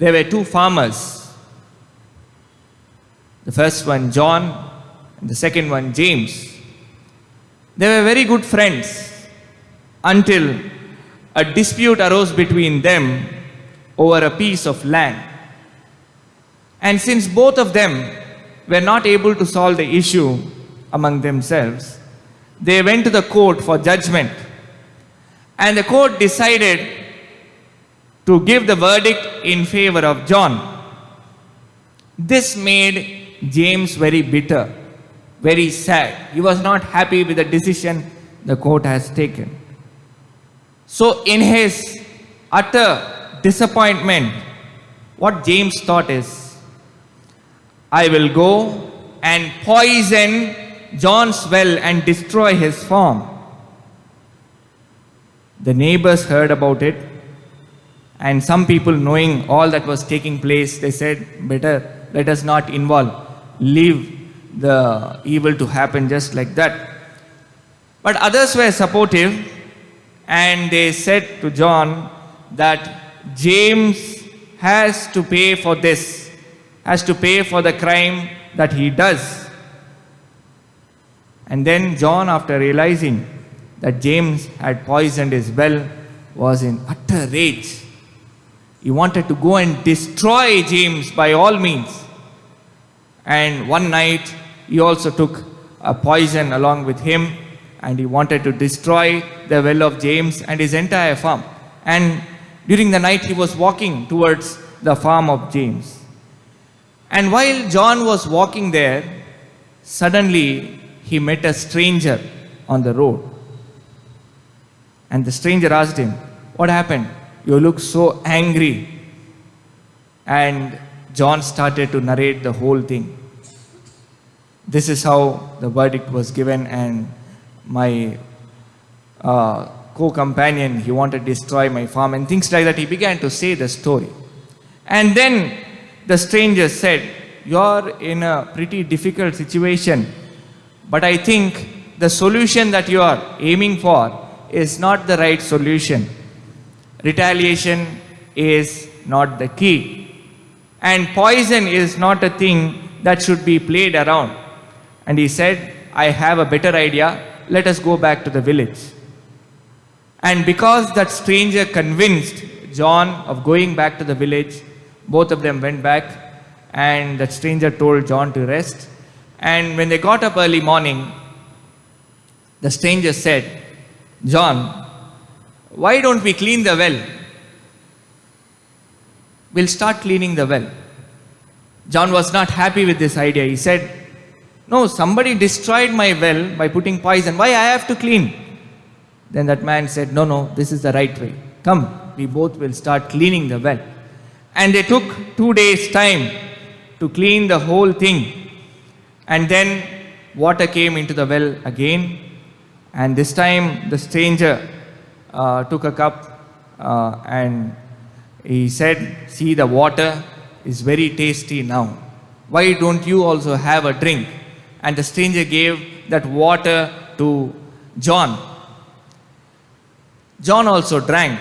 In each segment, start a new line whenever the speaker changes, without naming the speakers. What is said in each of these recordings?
there were two farmers. The first one, John, and the second one, James. They were very good friends until a dispute arose between them over a piece of land. And since both of them were not able to solve the issue among themselves, they went to the court for judgment. And the court decided to give the verdict in favor of John. This made James very bitter, very sad. He was not happy with the decision the court has taken. So in his utter disappointment, what James thought is, I will go and poison John's well and destroy his farm. The neighbors heard about it, and some people, knowing all that was taking place, they said, better let us not involve, leave the evil to happen just like that. But others were supportive, and they said to John that James has to pay for this, has to pay for the crime that he does. And then John, after realizing that James had poisoned his well, was in utter rage. He wanted to go and destroy James by all means. And one night, he also took a poison along with him, and he wanted to destroy the well of James and his entire farm. And during the night, he was walking towards the farm of James. And while John was walking there, suddenly he met a stranger on the road. And the stranger asked him, what happened? You look so angry. And John started to narrate the whole thing. This is how the verdict was given, and my co-companion, he wanted to destroy my farm and things like that. He began to say the story. And then the stranger said, you're in a pretty difficult situation, but I think the solution that you are aiming for is not the right solution. Retaliation is not the key. And poison is not a thing that should be played around. And he said, I have a better idea. Let us go back to the village. And because that stranger convinced John of going back to the village, both of them went back, and that stranger told John to rest. And when they got up early morning, the stranger said, John, why don't we clean the well? We'll start cleaning the well. John was not happy with this idea. He said, no, somebody destroyed my well by putting poison. Why I have to clean? Then that man said, no, this is the right way. Come, we both will start cleaning the well. And they took 2 days' time to clean the whole thing. And then water came into the well again. And this time the stranger took a cup and he said, see, the water is very tasty now. Why don't you also have a drink? And the stranger gave that water to John. John also drank,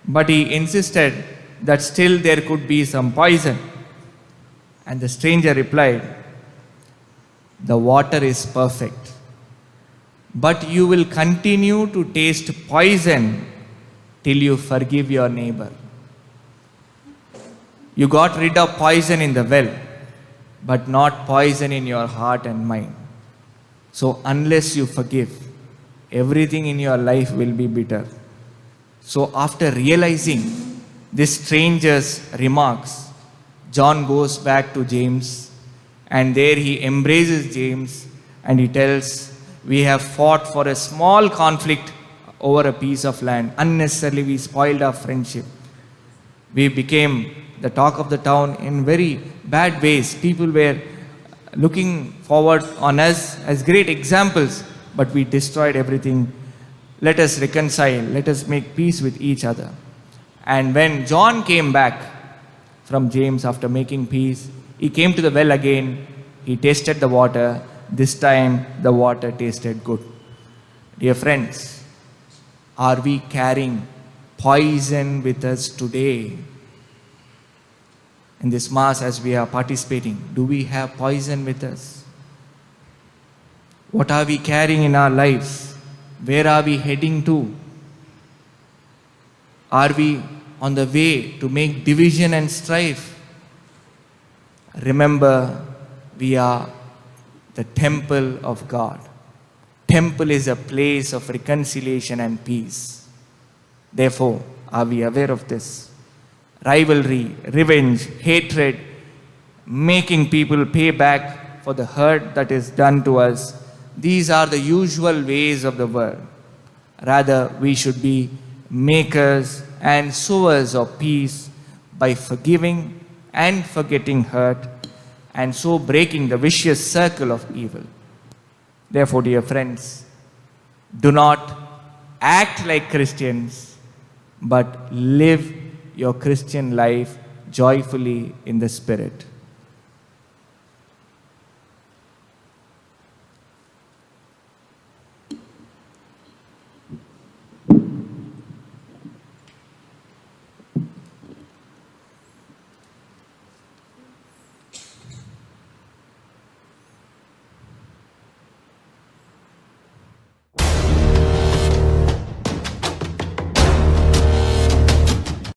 but he insisted that still there could be some poison. And the stranger replied, the water is perfect, but you will continue to taste poison till you forgive your neighbor. You got rid of poison in the well, but not poison in your heart and mind. So unless you forgive, everything in your life will be bitter. So after realizing this stranger's remarks, John goes back to James, and there he embraces James, and he tells, we have fought for a small conflict over a piece of land. Unnecessarily we spoiled our friendship. We became the talk of the town in very bad ways. People were looking forward on us as great examples, but we destroyed everything. Let us reconcile. Let us make peace with each other. And when John came back from James after making peace, he came to the well again. He tasted the water. This time the water tasted good. Dear friends, are we carrying poison with us today? In this Mass, as we are participating, do we have poison with us? What are we carrying in our lives? Where are we heading to? Are we on the way to make division and strife? Remember, we are the temple of God. Temple is a place of reconciliation and peace. Therefore, are we aware of this? Rivalry, revenge, hatred, making people pay back for the hurt that is done to us, these are the usual ways of the world. Rather, we should be makers and sowers of peace by forgiving and forgetting hurt, and so breaking the vicious circle of evil. Therefore, dear friends, do not act like Christians, but live your Christian life joyfully in the Spirit.